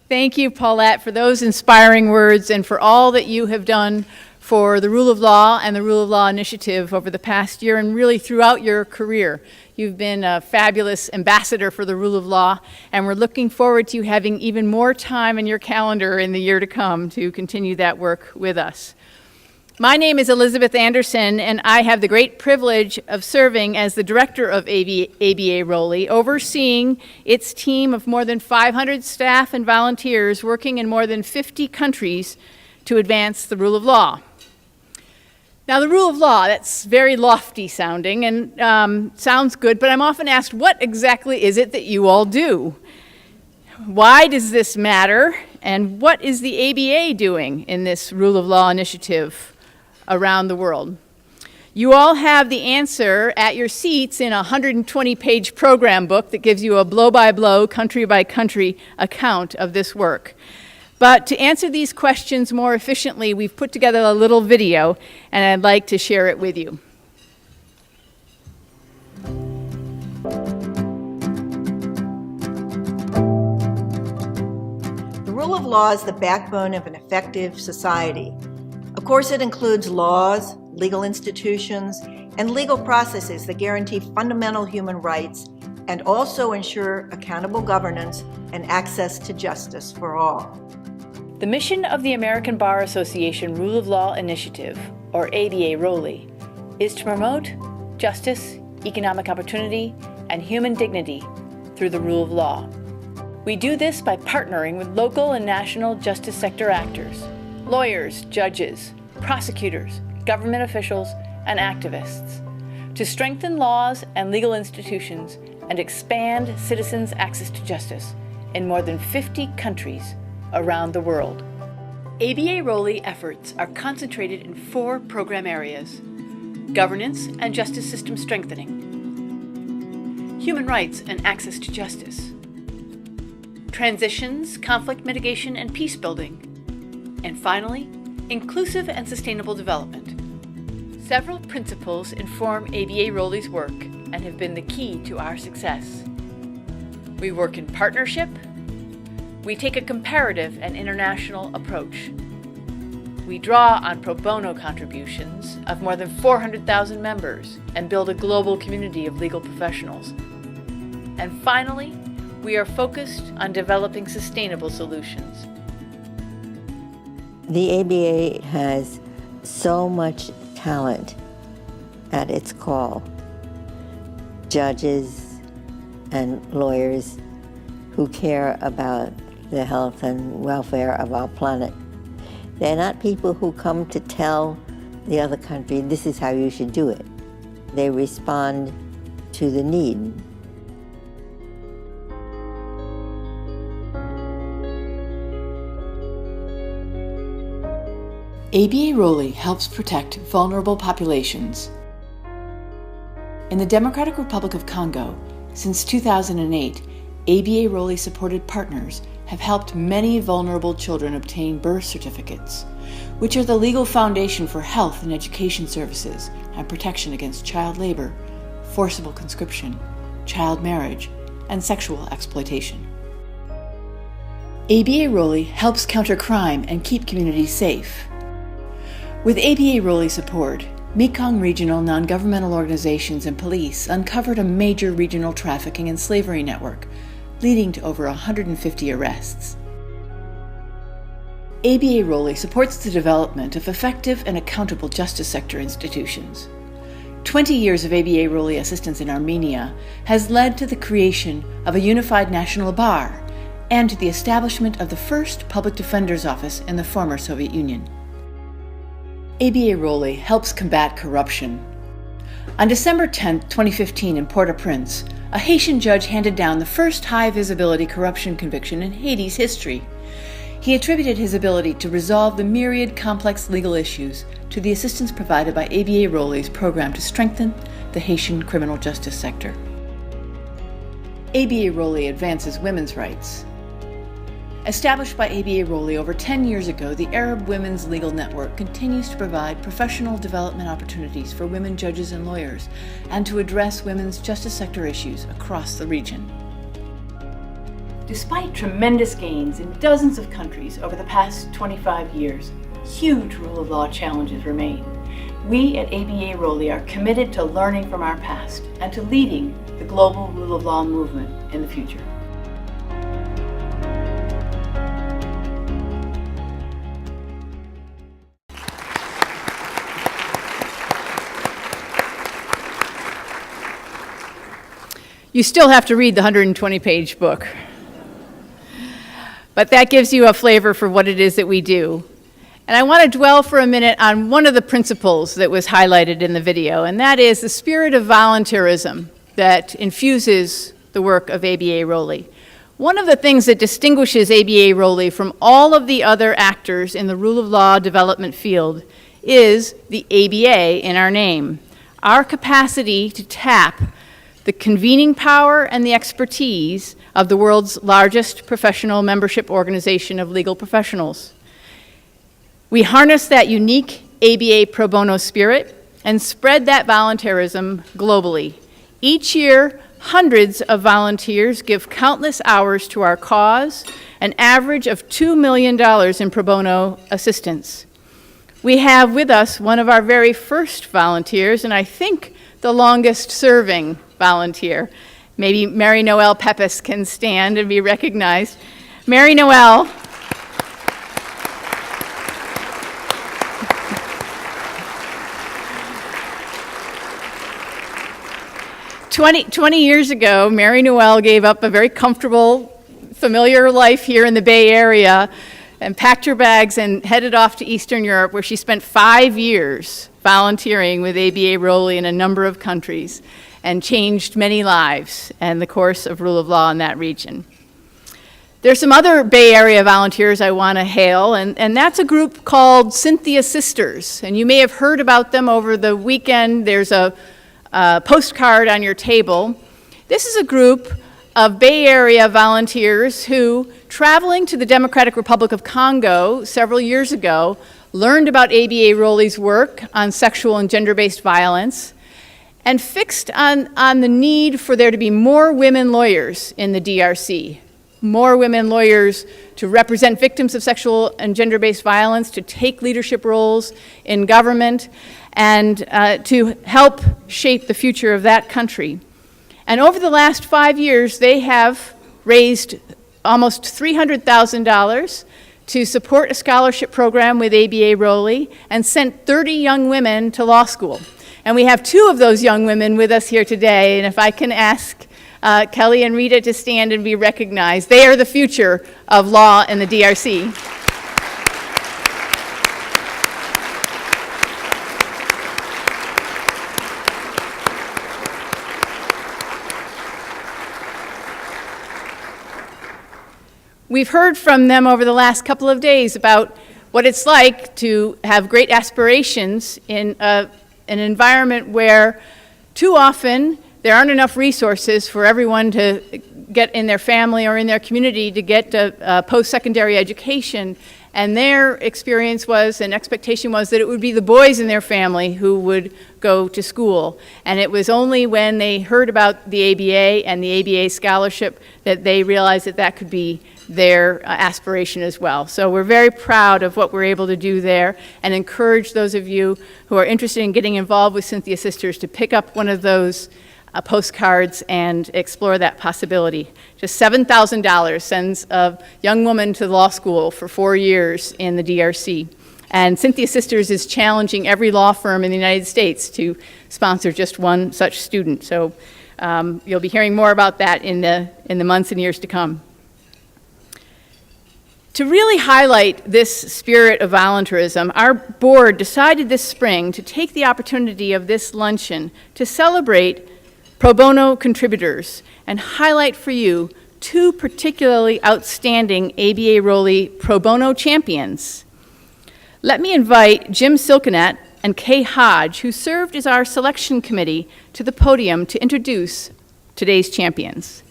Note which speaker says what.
Speaker 1: Thank you, Paulette, for those inspiring words and for all that you have done for the Rule of Law and the Rule of Law Initiative over the past year and really throughout your career. You've been a fabulous ambassador for the Rule of Law, and we're looking forward to you having even more time in your calendar in the year to come to continue that work with us. My name is Elizabeth Andersen, and I have the great privilege of serving as the director of ABA ROLI, overseeing its team of more than 500 staff and volunteers working in more than 50 countries to advance the rule of law. Now, the rule of law, that's very lofty sounding and sounds good, but I'm often asked, what exactly is it that you all do? Why does this matter? And what is the ABA doing in this rule of law initiative around the world? You all have the answer at your seats in a 120-page program book that gives you a blow-by-blow, country-by-country account of this work. But to answer these questions more efficiently, we've put together a little video, and I'd like to share it with you.
Speaker 2: The rule of law is the backbone of an effective society. Of course, it includes laws, legal institutions, and legal processes that guarantee fundamental human rights and also ensure accountable governance and access to justice for all.
Speaker 1: The mission of the American Bar Association Rule of Law Initiative, or ABA ROLI, is to promote justice, economic opportunity, and human dignity through the rule of law. We do this by partnering with local and national justice sector actors, lawyers, judges, prosecutors, government officials, and activists to strengthen laws and legal institutions and expand citizens' access to justice in more than 50 countries around the world. ABA ROLI efforts are concentrated in 4 program areas: governance and justice system strengthening, human rights and access to justice, transitions, conflict mitigation, and peace building, and finally, inclusive and sustainable development. Several principles inform ABA ROLI's work and have been the key to our success. We work in partnership. We take a comparative and international approach. We draw on pro bono contributions of more than 400,000 members and build a global community of legal professionals. And finally, we are focused on developing sustainable solutions.
Speaker 3: The ABA has so much talent at its call. Judges and lawyers who care about the health and welfare of our planet. They're not people who come to tell the other country, this is how you should do it. They respond to the need.
Speaker 1: ABA ROLI helps protect vulnerable populations. In the Democratic Republic of Congo, since 2008, ABA ROLI supported partners have helped many vulnerable children obtain birth certificates, which are the legal foundation for health and education services and protection against child labor, forcible conscription, child marriage, and sexual exploitation. ABA ROLI helps counter crime and keep communities safe. With ABA ROLI support, Mekong regional non-governmental organizations and police uncovered a major regional trafficking and slavery network, leading to over 150 arrests. ABA ROLI supports the development of effective and accountable justice sector institutions. 20 years of ABA ROLI assistance in Armenia has led to the creation of a unified national bar and to the establishment of the first public defender's office in the former Soviet Union. ABA ROLI helps combat corruption. On December 10, 2015 in Port-au-Prince, a Haitian judge handed down the first high-visibility corruption conviction in Haiti's history. He attributed his ability to resolve the myriad complex legal issues to the assistance provided by ABA ROLI's program to strengthen the Haitian criminal justice sector. ABA ROLI advances women's rights. Established by ABA ROLI over 10 years ago, the Arab Women's Legal Network continues to provide professional development opportunities for women judges and lawyers, and to address women's justice sector issues across the region. Despite tremendous gains in dozens of countries over the past 25 years, huge rule of law challenges remain. We at ABA ROLI are committed to learning from our past and to leading the global rule of law movement in the future. You still have to read the 120-page book. But that gives you a flavor for what it is that we do. And I want to dwell for a minute on one of the principles that was highlighted in the video, and that is the spirit of volunteerism that infuses the work of ABA ROLI. One of the things that distinguishes ABA ROLI from all of the other actors in the rule of law development field is the ABA in our name, our capacity to tap the convening power and the expertise of the world's largest professional membership organization of legal professionals. We harness that unique ABA pro bono spirit and spread that volunteerism globally. Each year, hundreds of volunteers give countless hours to our cause, an average of $2 million in pro bono assistance. We have with us one of our very first volunteers, and I think the longest serving volunteer. Maybe Mary Noel Pepys can stand and be recognized. Mary Noel. Twenty years ago, Mary Noel gave up a very comfortable, familiar life here in the Bay Area and packed her bags and headed off to Eastern Europe, where she spent 5 years volunteering with ABA ROLI in a number of countries and changed many lives and the course of rule of law in that region. There's some other Bay Area volunteers I want to hail, and that's a group called Cynthia Sisters. And you may have heard about them over the weekend. There's a postcard on your table. This is a group of Bay Area volunteers who, traveling to the Democratic Republic of Congo several years ago, learned about ABA ROLI's work on sexual and gender-based violence, and fixed on the need for there to be more women lawyers in the DRC, more women lawyers to represent victims of sexual and gender-based violence, to take leadership roles in government, and to help shape the future of that country. And over the last 5 years, they have raised almost $300,000 to support a scholarship program with ABA ROLI and sent 30 young women to law school. And we have 2 of those young women with us here today, and if I can ask Kelly and Rita to stand and be recognized. They are the future of law in the DRC. We've heard from them over the last couple of days about what it's like to have great aspirations in an environment where too often there aren't enough resources for everyone to get in their family or in their community to get post-secondary education. And their experience was, and expectation was, that it would be the boys in their family who would go to school. And it was only when they heard about the ABA and the ABA scholarship that they realized that that could be their aspiration as well. So we're very proud of what we're able to do there and encourage those of you who are interested in getting involved with Cynthia Sisters to pick up one of those postcards and explore that possibility. Just $7,000 sends a young woman to law school for 4 years in the DRC. And Cynthia Sisters is challenging every law firm in the United States to sponsor just one such student. So you'll be hearing more about that in the months and years to come. To really highlight this spirit of volunteerism, our board decided this spring to take the opportunity of this luncheon to celebrate pro bono contributors and highlight for you 2 particularly outstanding ABA ROLI pro bono champions. Let me invite Jim Silkenet and Kay Hodge, who served as our selection committee, to the podium to introduce today's champions.